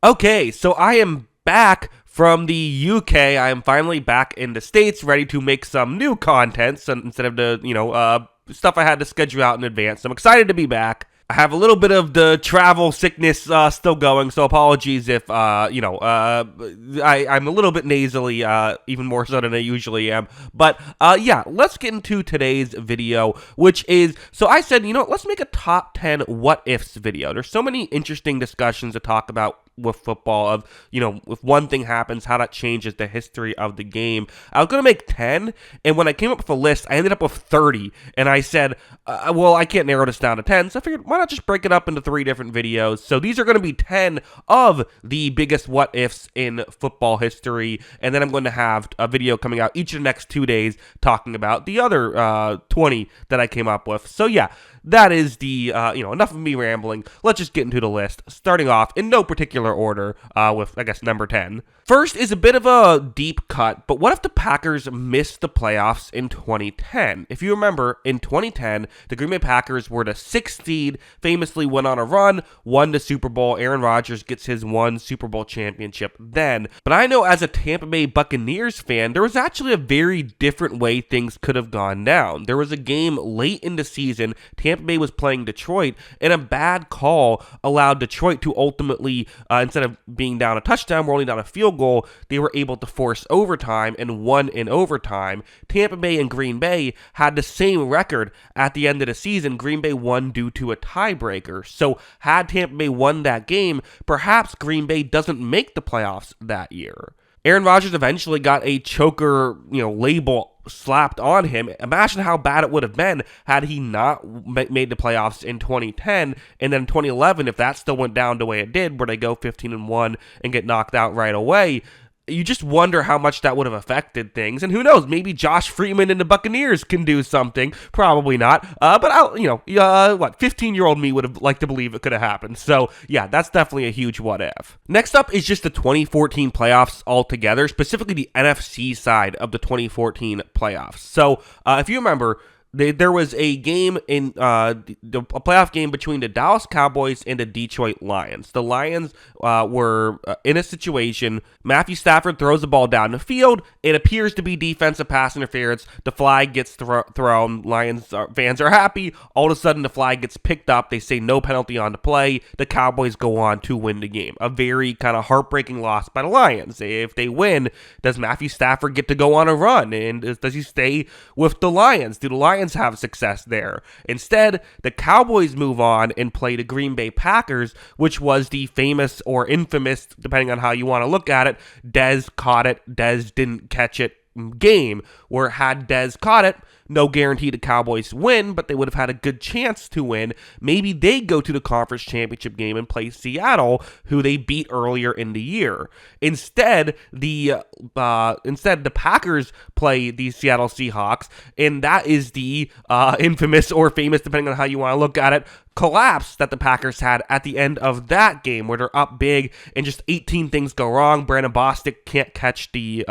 Okay, so I am back from the UK. I am finally back in the States, ready to make some new content instead of the, stuff I had to schedule out in advance. I'm excited to be back. I have a little bit of the travel sickness still going, so apologies if, I'm a little bit nasally, even more so than I usually am. But, yeah, let's get into today's video, which is, so I said, let's make a top 10 what-ifs video. There's so many interesting discussions to talk about with football of, if one thing happens, how that changes the history of the game. I was going to make 10, and when I came up with a list, I ended up with 30, and I said, I can't narrow this down to 10, so I figured, why not just break it up into 3 different videos? So these are going to be 10 of the biggest what-ifs in football history, and then I'm going to have a video coming out each of the next 2 days talking about the other 20 that I came up with. So yeah, that is the, enough of me rambling. Let's just get into the list, starting off in no particular order with, I guess, number 10. First is a bit of a deep cut, but what if the Packers missed the playoffs in 2010? If you remember, in 2010, the Green Bay Packers were the 6th seed, famously went on a run, won the Super Bowl. Aaron Rodgers gets his 1 Super Bowl championship then. But I know as a Tampa Bay Buccaneers fan, there was actually a very different way things could have gone down. There was a game late in the season, Tampa Bay was playing Detroit, and a bad call allowed Detroit to ultimately, instead of being down a touchdown, we're only down a field goal, they were able to force overtime and won in overtime. Tampa Bay and Green Bay had the same record at the end of the season. Green Bay won due to a tiebreaker. So had Tampa Bay won that game, perhaps Green Bay doesn't make the playoffs that year. Aaron Rodgers eventually got a choker, label slapped on him. Imagine how bad it would have been had he not made the playoffs in 2010, and then 2011, if that still went down the way it did, where they go 15-1 and get knocked out right away. You just wonder how much that would have affected things, and who knows, maybe Josh Freeman and the Buccaneers can do something. Probably not, but 15-year-old me would have liked to believe it could have happened. So yeah, that's definitely a huge what if. Next up is just the 2014 playoffs altogether, specifically the NFC side of the 2014 playoffs. So if you remember, there was a game in a playoff game between the Dallas Cowboys and the Detroit Lions. The Lions were in a situation. Matthew Stafford throws the ball down the field. It appears to be defensive pass interference. The flag gets thrown. Lions fans are happy. All of a sudden, the flag gets picked up. They say no penalty on the play. The Cowboys go on to win the game. A very kind of heartbreaking loss by the Lions. If they win, does Matthew Stafford get to go on a run? And does he stay with the Lions? Do the Lions have success there? Instead, the Cowboys move on and play the Green Bay Packers, which was the famous or infamous, depending on how you want to look at it, Dez caught it, Dez didn't catch it game, where had Dez caught it, no guarantee the Cowboys win, but they would have had a good chance to win. Maybe they go to the conference championship game and play Seattle, who they beat earlier in the year. Instead, the Packers play the Seattle Seahawks, and that is the infamous or famous, depending on how you want to look at it, collapse that the Packers had at the end of that game, where they're up big and just 18 things go wrong. Brandon Bostic can't catch the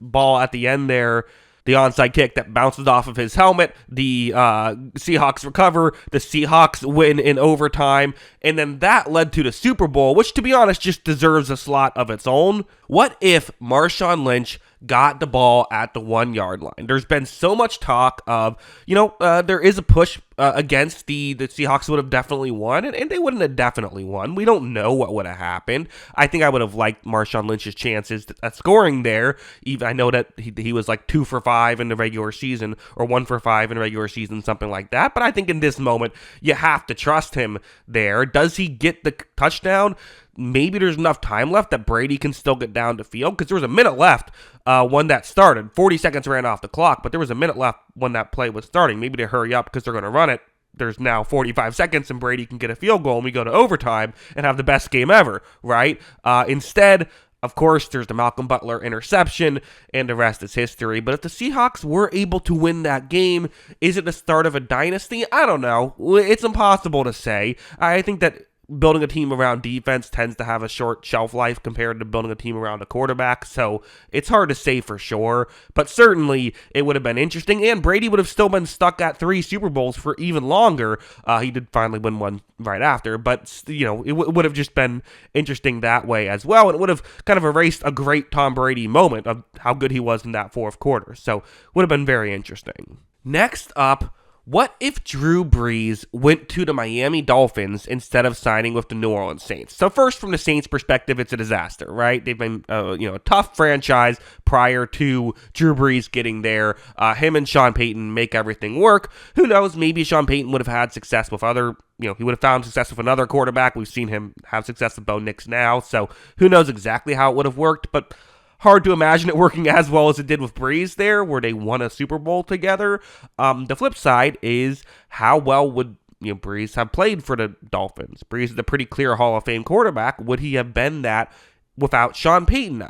ball at the end there. The onside kick that bounces off of his helmet. The Seahawks recover. The Seahawks win in overtime. And then that led to the Super Bowl, which, to be honest, just deserves a slot of its own. What if Marshawn Lynch got the ball at the 1-yard line? There's been so much talk of, there is a push against the Seahawks would have definitely won, and they wouldn't have definitely won. We don't know what would have happened. I think I would have liked Marshawn Lynch's chances at scoring there. Even I know that he was like 2 for 5 in the regular season, or 1 for 5 in the regular season, something like that. But I think in this moment, you have to trust him there. Does he get the touchdown? Maybe there's enough time left that Brady can still get down to field, because there was a minute left when that started. 40 seconds ran off the clock, but there was a minute left when that play was starting. Maybe they hurry up because they're going to run it. There's now 45 seconds and Brady can get a field goal and we go to overtime and have the best game ever, right? Instead, of course, there's the Malcolm Butler interception, and the rest is history. But if the Seahawks were able to win that game, is it the start of a dynasty? I don't know. It's impossible to say. I think that building a team around defense tends to have a short shelf life compared to building a team around a quarterback, so it's hard to say for sure, but certainly it would have been interesting, and Brady would have still been stuck at 3 Super Bowls for even longer. He did finally win one right after, but, it would have just been interesting that way as well, and it would have kind of erased a great Tom Brady moment of how good he was in that fourth quarter, so would have been very interesting. Next up, what if Drew Brees went to the Miami Dolphins instead of signing with the New Orleans Saints? So first, from the Saints' perspective, it's a disaster, right? They've been, a tough franchise prior to Drew Brees getting there. Him and Sean Payton make everything work. Who knows? Maybe Sean Payton would have had success with other, he would have found success with another quarterback. We've seen him have success with Bo Nix now, so who knows exactly how it would have worked, but hard to imagine it working as well as it did with Brees there, where they won a Super Bowl together. The flip side is, how well would Brees have played for the Dolphins? Brees is a pretty clear Hall of Fame quarterback. Would he have been that without Sean Payton?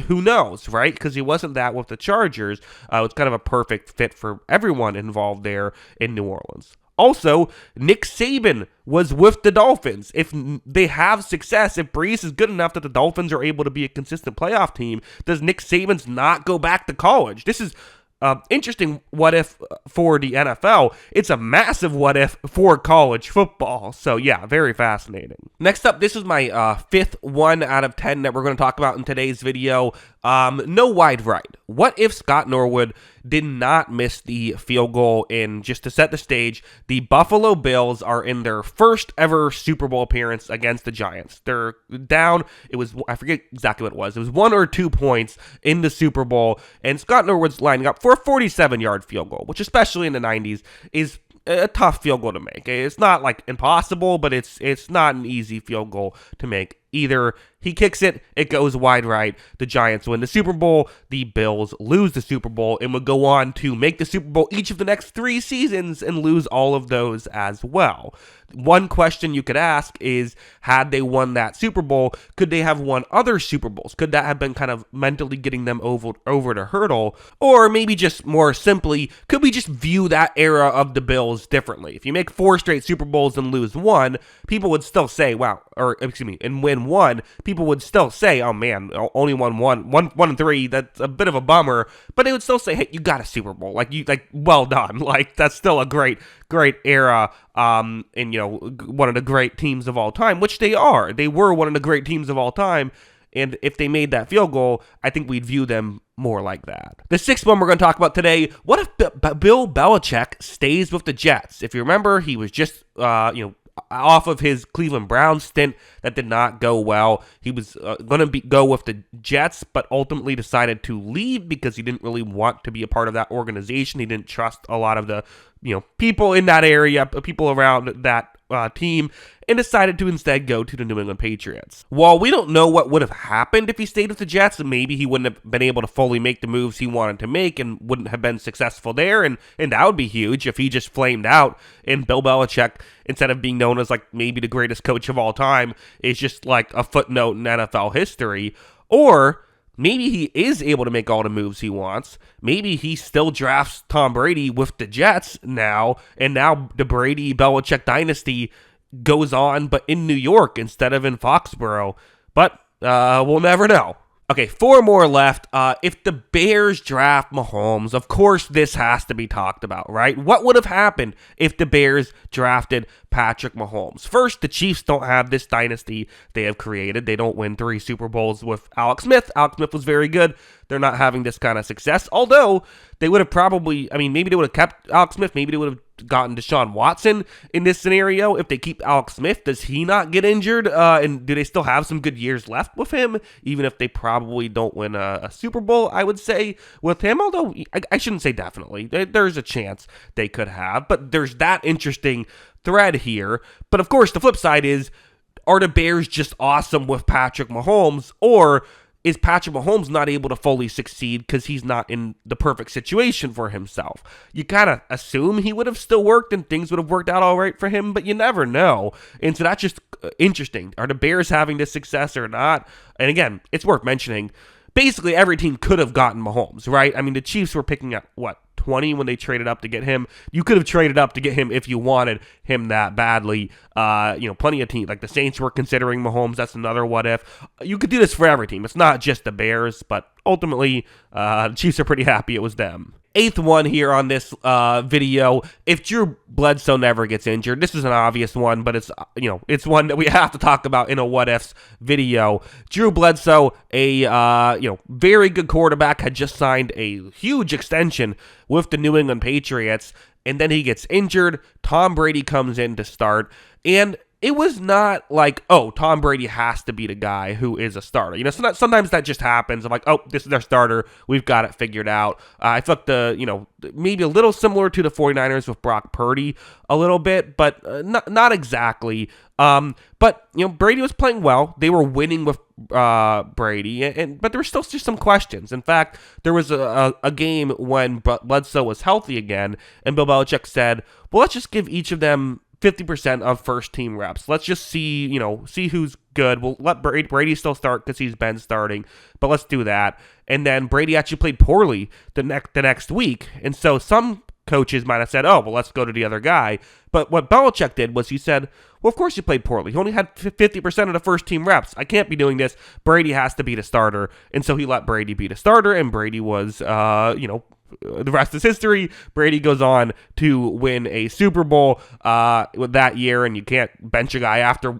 Who knows, right? Because he wasn't that with the Chargers. It's kind of a perfect fit for everyone involved there in New Orleans. Also, Nick Saban was with the Dolphins. If they have success, if Brees is good enough that the Dolphins are able to be a consistent playoff team, does Nick Saban's not go back to college? This is interesting what if for the NFL. It's a massive what if for college football. So yeah, very fascinating. Next up, this is my fifth 1 out of 10 that we're going to talk about in today's video. No wide right. What if Scott Norwood did not miss the field goal? In just to set the stage, the Buffalo Bills are in their first ever Super Bowl appearance against the Giants. They're down. I forget exactly what it was. It was 1 or 2 points in the Super Bowl, and Scott Norwood's lining up for a 47-yard field goal, which especially in the 90s is a tough field goal to make. It's not like impossible, but it's not an easy field goal to make. Either he kicks it, it goes wide right, the Giants win the Super Bowl, the Bills lose the Super Bowl, and would go on to make the Super Bowl each of the next 3 seasons and lose all of those as well. One question you could ask is, had they won that Super Bowl, could they have won other Super Bowls? Could that have been kind of mentally getting them over the hurdle? Or maybe just more simply, could we just view that era of the Bills differently? If you make 4 straight Super Bowls and lose 1, people would still say, wow, and win 1, people would still say, oh man, only won 1 and 3, that's a bit of a bummer, but they would still say, hey, you got a Super Bowl, well done, that's still a great era, and one of the great teams of all time, which they are. They were one of the great teams of all time, and if they made that field goal, I think we'd view them more like that. The 6th one we're going to talk about today, what if Bill Belichick stays with the Jets? If you remember, he was just, off of his Cleveland Browns stint that did not go well. He was going to go with the Jets, but ultimately decided to leave because he didn't really want to be a part of that organization. He didn't trust a lot of the people in that area, people around that team, and decided to instead go to the New England Patriots. While we don't know what would have happened if he stayed with the Jets, maybe he wouldn't have been able to fully make the moves he wanted to make and wouldn't have been successful there, and that would be huge if he just flamed out and Bill Belichick, instead of being known as maybe the greatest coach of all time, is just like a footnote in NFL history. Or maybe he is able to make all the moves he wants. Maybe he still drafts Tom Brady with the Jets now, and now the Brady-Belichick dynasty goes on, but in New York instead of in Foxborough. But we'll never know. Okay, 4 more left. If the Bears draft Mahomes, of course this has to be talked about, right? What would have happened if the Bears drafted Patrick Mahomes? First, the Chiefs don't have this dynasty they have created. They don't win 3 Super Bowls with Alex Smith. Alex Smith was very good. They're not having this kind of success, although they would have probably, maybe they would have kept Alex Smith. Maybe they would have gotten Deshaun Watson in this scenario. If they keep Alex Smith, does he not get injured? And do they still have some good years left with him, even if they probably don't win a Super Bowl, I would say, with him? Although, I shouldn't say definitely. There's a chance they could have, but there's that interesting thread here. But of course, the flip side is, are the Bears just awesome with Patrick Mahomes, or is Patrick Mahomes not able to fully succeed because he's not in the perfect situation for himself? You kind of assume he would have still worked and things would have worked out all right for him, but you never know. And so that's just interesting. Are the Bears having this success or not? And again, it's worth mentioning, basically every team could have gotten Mahomes, right? The Chiefs were picking up, 12th 20 when they traded up to get him. You could have traded up to get him if you wanted him that badly. Plenty of teams, like the Saints were considering Mahomes. That's another what if. You could do this for every team. It's not just the Bears, but ultimately, the Chiefs are pretty happy it was them. Eighth one here on this video. If Drew Bledsoe never gets injured, this is an obvious one, but it's one that we have to talk about in a what ifs video. Drew Bledsoe, a very good quarterback, had just signed a huge extension with the New England Patriots, and then he gets injured. Tom Brady comes in to start, and it was not like, oh, Tom Brady has to be the guy who is a starter. Sometimes that just happens. I'm like, oh, this is their starter. We've got it figured out. I felt maybe a little similar to the 49ers with Brock Purdy a little bit, but not exactly. But Brady was playing well. They were winning with Brady, but there were still just some questions. In fact, there was a game when Bledsoe was healthy again, and Bill Belichick said, well, let's just give each of them 50% of first team reps. Let's just see who's good. We'll let Brady still start because he's been starting, but let's do that. And then Brady actually played poorly the next week. And so some coaches might have said, oh, well, let's go to the other guy. But what Belichick did was he said, well, of course he played poorly. He only had 50% of the first team reps. I can't be doing this. Brady has to be the starter. And so he let Brady be the starter, and Brady was, the rest is history. Brady goes on to win a Super Bowl that year, and you can't bench a guy after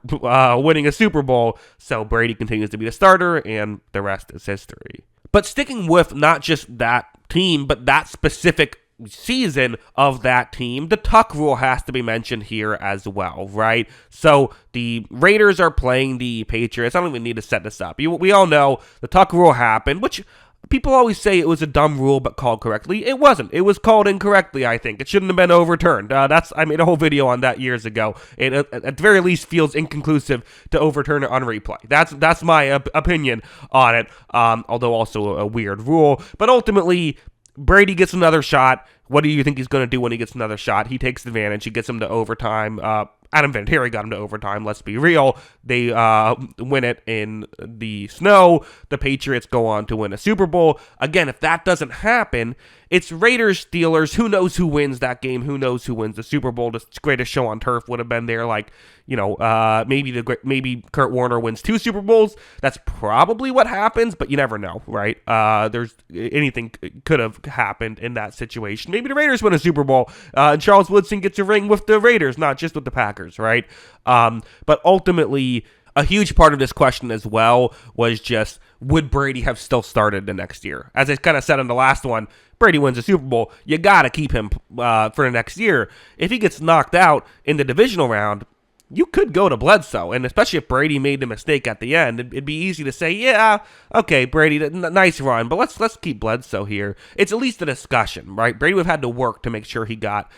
winning a Super Bowl. So Brady continues to be the starter, and the rest is history. But sticking with not just that team, but that specific season of that team, the tuck rule has to be mentioned here as well, right? So the Raiders are playing the Patriots. I don't even need to set this up. We all know the tuck rule happened, which people always say it was a dumb rule, but called correctly. It wasn't. It was called incorrectly, I think. It shouldn't have been overturned. I made a whole video on that years ago. It, at the very least, feels inconclusive to overturn it on replay. That's my opinion on it, although also a weird rule. But ultimately, Brady gets another shot. What do you think he's going to do when he gets another shot? He takes advantage. He gets him to overtime. Adam Vinatieri got him to overtime. Let's be real. They win it in the snow. The Patriots go on to win a Super Bowl. Again, if that doesn't happen, it's Raiders, Steelers. Who knows who wins that game? Who knows who wins the Super Bowl? The greatest show on turf would have been there. Maybe Kurt Warner wins 2 Super Bowls. That's probably what happens, but you never know, right? Anything could have happened in that situation. Maybe the Raiders win a Super Bowl, and Charles Woodson gets a ring with the Raiders, not just with the Packers, right? But ultimately, a huge part of this question as well was just, would Brady have still started the next year? As I kind of said in the last one, Brady wins a Super Bowl. You got to keep him for the next year. If he gets knocked out in the divisional round, you could go to Bledsoe, and especially if Brady made the mistake at the end, it'd be easy to say, yeah, okay, Brady, nice run, but let's keep Bledsoe here. It's at least a discussion, right? Brady would have had to work to make sure he got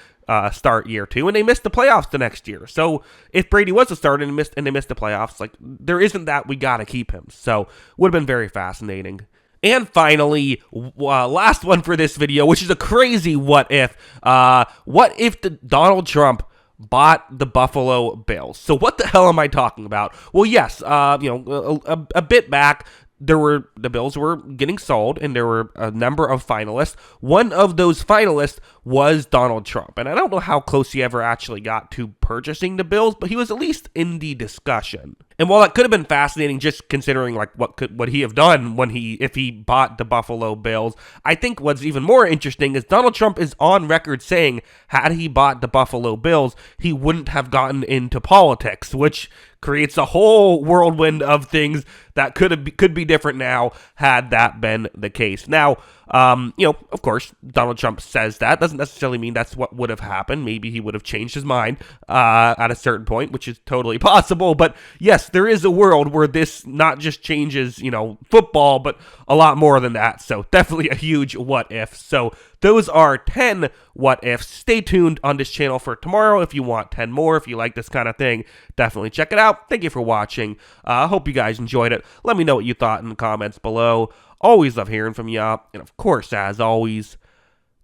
start year 2, and they missed the playoffs the next year. So if Brady was a starter and they missed the playoffs, there isn't that we got to keep him. So would have been very fascinating. And finally, last one for this video, which is a crazy what if. What if Donald Trump bought the Buffalo Bills? So what the hell am I talking about? Well, yes, a bit back, the Bills were getting sold, and there were a number of finalists. One of those finalists was Donald Trump, and I don't know how close he ever actually got to purchasing the Bills, but he was at least in the discussion. And while that could have been fascinating, just considering what he have done if he bought the Buffalo Bills, I think what's even more interesting is Donald Trump is on record saying had he bought the Buffalo Bills, he wouldn't have gotten into politics, which creates a whole whirlwind of things that could be different now had that been the case. Now, of course, Donald Trump says that. Doesn't necessarily mean that's what would have happened. Maybe he would have changed his mind at a certain point, which is totally possible. But yes, there is a world where this not just changes, football, but a lot more than that. So definitely a huge what if. So those are 10 what ifs. Stay tuned on this channel for tomorrow if you want 10 more. If you like this kind of thing, definitely check it out. Thank you for watching. I hope you guys enjoyed it. Let me know what you thought in the comments below. Always love hearing from you. And of course, as always,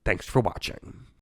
thanks for watching.